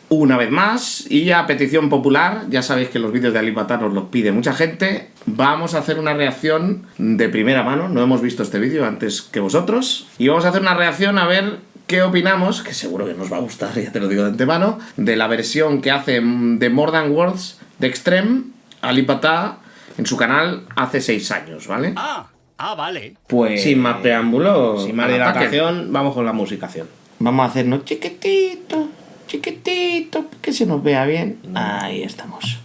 una vez más, y a petición popular, ya sabéis que los vídeos de Alipata nos los pide mucha gente, vamos a hacer una reacción de primera mano. No hemos visto este vídeo antes que vosotros, y vamos a hacer una reacción a ver qué opinamos, que seguro que nos va a gustar, ya te lo digo de antemano, de la versión que hace de More Than Words de Extreme Alipata en su canal hace 6 años, ¿vale? Vale. Pues Sin más preámbulos, sin más al ataque. dilatación, vamos con la musicación. Vamos a hacernos chiquitito, chiquitito, que se nos vea bien. Ahí estamos.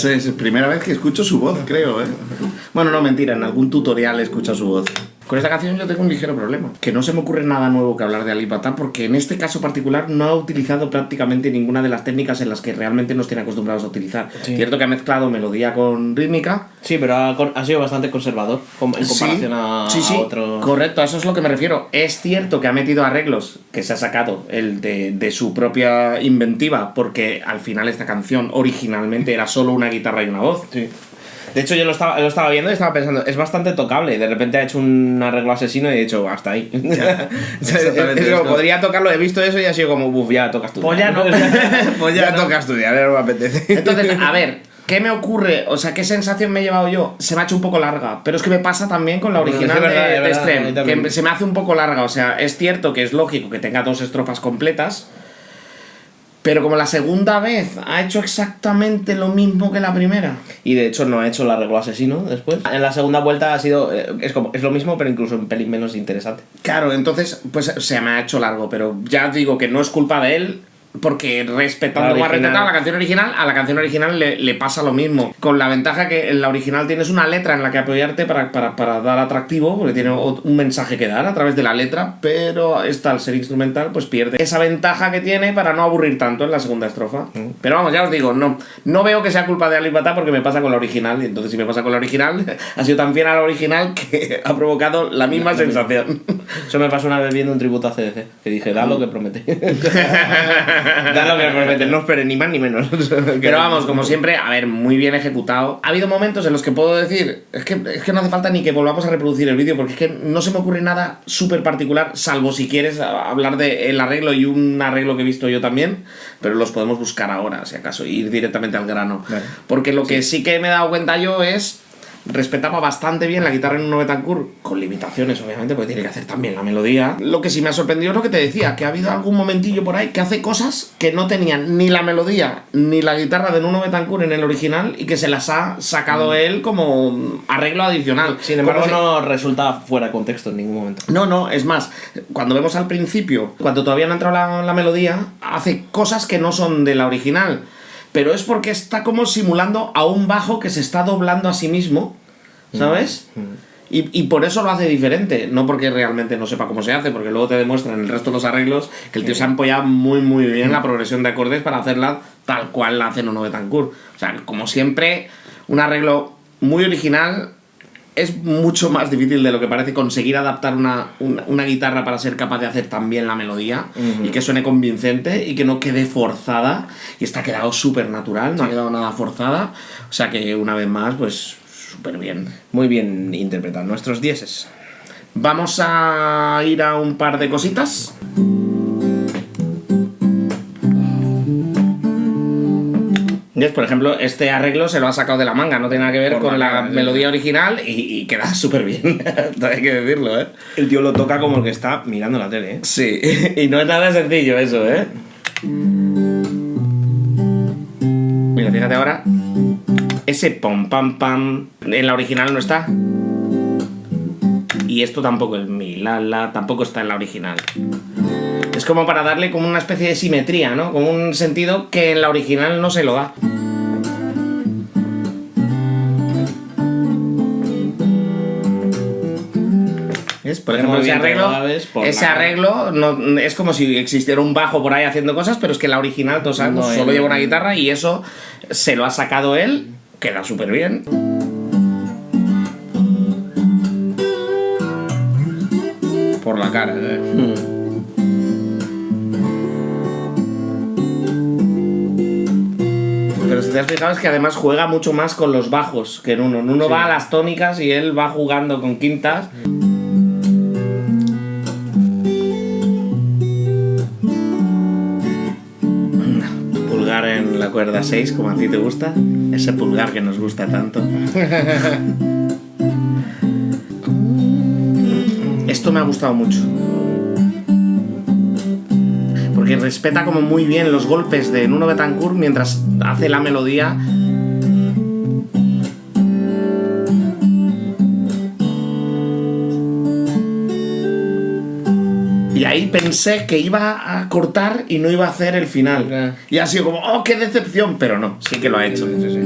Es la primera vez que escucho su voz, creo, ¿eh? Bueno, no, mentira, en algún tutorial he escuchado su voz. Con esta canción yo tengo un ligero problema, que no se me ocurre nada nuevo que hablar de Alip Ba Ta, porque en este caso particular no ha utilizado prácticamente ninguna de las técnicas en las que realmente nos tiene acostumbrados a utilizar. Sí. Cierto que ha mezclado melodía con rítmica. Sí, pero ha sido bastante conservador en comparación a otros. Correcto, a eso es lo que me refiero. Es cierto que ha metido arreglos que se ha sacado el de su propia inventiva, porque al final esta canción originalmente era solo una guitarra y una voz. Sí. De hecho, yo lo estaba viendo y estaba pensando, es bastante tocable. Y de repente ha hecho un arreglo asesino y he dicho, hasta ahí. Podría tocarlo, he visto eso y ha sido como, uff, ya toca estudiar. Pues ya no. Pues ya toca estudiar, ya no me apetece. Entonces, a ver, ¿qué me ocurre? O sea, ¿qué sensación me he llevado yo? Se me ha hecho un poco larga, pero es que me pasa también con la original de Extreme, que se me hace un poco larga. O sea, es cierto que es lógico que tenga 2 estrofas completas, pero como la segunda vez ha hecho exactamente lo mismo que la primera. Y de hecho no ha hecho el arreglo asesino después. En la segunda vuelta ha sido es lo mismo, pero incluso un pelín menos interesante. Claro, entonces pues se me ha hecho largo, pero ya digo que no es culpa de él, porque respetando o respetando a la canción original le pasa lo mismo, con la ventaja que en la original tienes una letra en la que apoyarte para dar atractivo, porque tiene un mensaje que dar a través de la letra, pero esta, al ser instrumental, pues pierde esa ventaja que tiene para no aburrir tanto en la segunda estrofa. Pero vamos, ya os digo, no veo que sea culpa de Alip Ba Ta, porque me pasa con la original, y entonces si me pasa con la original, ha sido tan fiel a la original que ha provocado la misma sensación. Eso me pasó una vez viendo un tributo a CDC, que dije, da lo que promete. Da lo que promete, no espere ni más ni menos. Pero vamos, como siempre, a ver, muy bien ejecutado. Ha habido momentos en los que puedo decir, es que no hace falta ni que volvamos a reproducir el vídeo, porque es que no se me ocurre nada súper particular, salvo si quieres hablar del arreglo y un arreglo que he visto yo también, pero los podemos buscar ahora, si acaso, e ir directamente al grano. Vale. Porque lo que sí que me he dado cuenta yo es... Respetaba bastante bien la guitarra en Nuno Bettencourt, con limitaciones obviamente, porque tiene que hacer también la melodía. Lo que sí me ha sorprendido es lo que te decía, que ha habido algún momentillo por ahí que hace cosas que no tenían ni la melodía ni la guitarra de Nuno Bettencourt en el original, y que se las ha sacado él como arreglo adicional. Sin embargo, no resulta fuera de contexto en ningún momento. No, es más, cuando vemos al principio, cuando todavía no ha entrado la melodía, hace cosas que no son de la original. Pero es porque está como simulando a un bajo que se está doblando a sí mismo, ¿sabes? Y por eso lo hace diferente, no porque realmente no sepa cómo se hace, porque luego te demuestran el resto de los arreglos que el tío se ha empollado muy muy bien la progresión de acordes para hacerla tal cual la hace Nuno Bettencourt. O sea, como siempre, un arreglo muy original. Es mucho más difícil de lo que parece conseguir adaptar una guitarra para ser capaz de hacer también la melodía y que suene convincente y que no quede forzada. Y esta ha quedado súper natural, no ha quedado nada forzada. O sea que una vez más, pues súper bien. Muy bien interpretado. Nuestros 10. Vamos a ir a un par de cositas. Por ejemplo, este arreglo se lo ha sacado de la manga, no tiene nada que ver con la melodía original y queda súper bien, hay que decirlo, ¿eh? El tío lo toca como el que está mirando la tele, ¿eh? Sí, y no es nada sencillo eso, ¿eh? Mira, fíjate ahora, ese pom pam pam en la original no está. Y esto tampoco, el mi la la, tampoco está en la original. Es como para darle como una especie de simetría, ¿no? Como un sentido que en la original no se lo da. ¿Ves? Por ejemplo, ese arreglo no, es como si existiera un bajo por ahí haciendo cosas, pero es que la original, todos sabemos, solo lleva una guitarra y eso se lo ha sacado él, queda súper bien. Por la cara, ¿eh? Pero si te has fijado es que además juega mucho más con los bajos que en uno. En uno va a las tónicas y él va jugando con quintas. Pulgar en la cuerda 6, como a ti te gusta. Ese pulgar que nos gusta tanto. Esto me ha gustado mucho. Porque respeta como muy bien los golpes de Nuno Bettencourt mientras hace la melodía. Y ahí pensé que iba a cortar y no iba a hacer el final. Y ha sido como, ¡oh, qué decepción! Pero no, sí que lo ha hecho. Sí.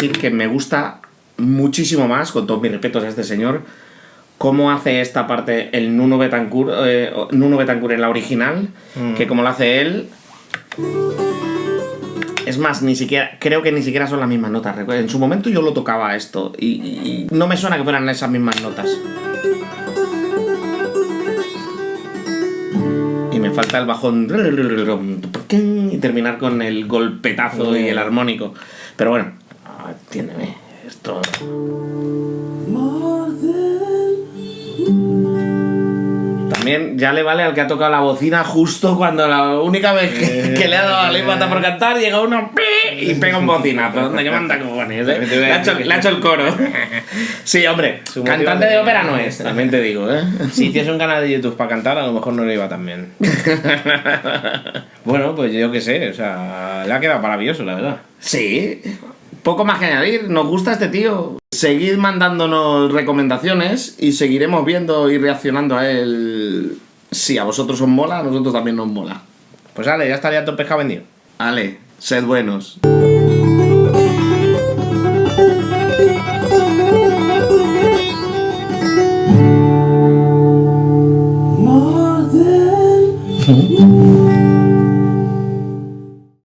decir que me gusta muchísimo más, con todos mis respetos a este señor, cómo hace esta parte el Nuno Betancourt en la original, que como lo hace él. Es más, creo que ni siquiera son las mismas notas. En su momento yo lo tocaba esto y no me suena que fueran esas mismas notas. Y me falta el bajón y terminar con el golpetazo y el armónico. Pero bueno, entiéndeme, esto... También ya le vale al que ha tocado la bocina justo cuando la única vez que le ha dado a la pata por cantar llega uno y pega un bocinazo. Donde que manda cojones, ¿eh? Le ha hecho el coro. Sí, hombre, cantante de ópera no es, también te digo, ¿eh? Si hiciese un canal de YouTube para cantar, a lo mejor no le iba tan bien. Bueno, pues yo qué sé, o sea, le ha quedado maravilloso, la verdad. Sí, poco más que añadir, nos gusta este tío. Seguid mandándonos recomendaciones y seguiremos viendo y reaccionando a él. Si a vosotros os mola, a nosotros también nos mola. Pues vale, ya estaría todo el pescado vendido. Ale, sed buenos.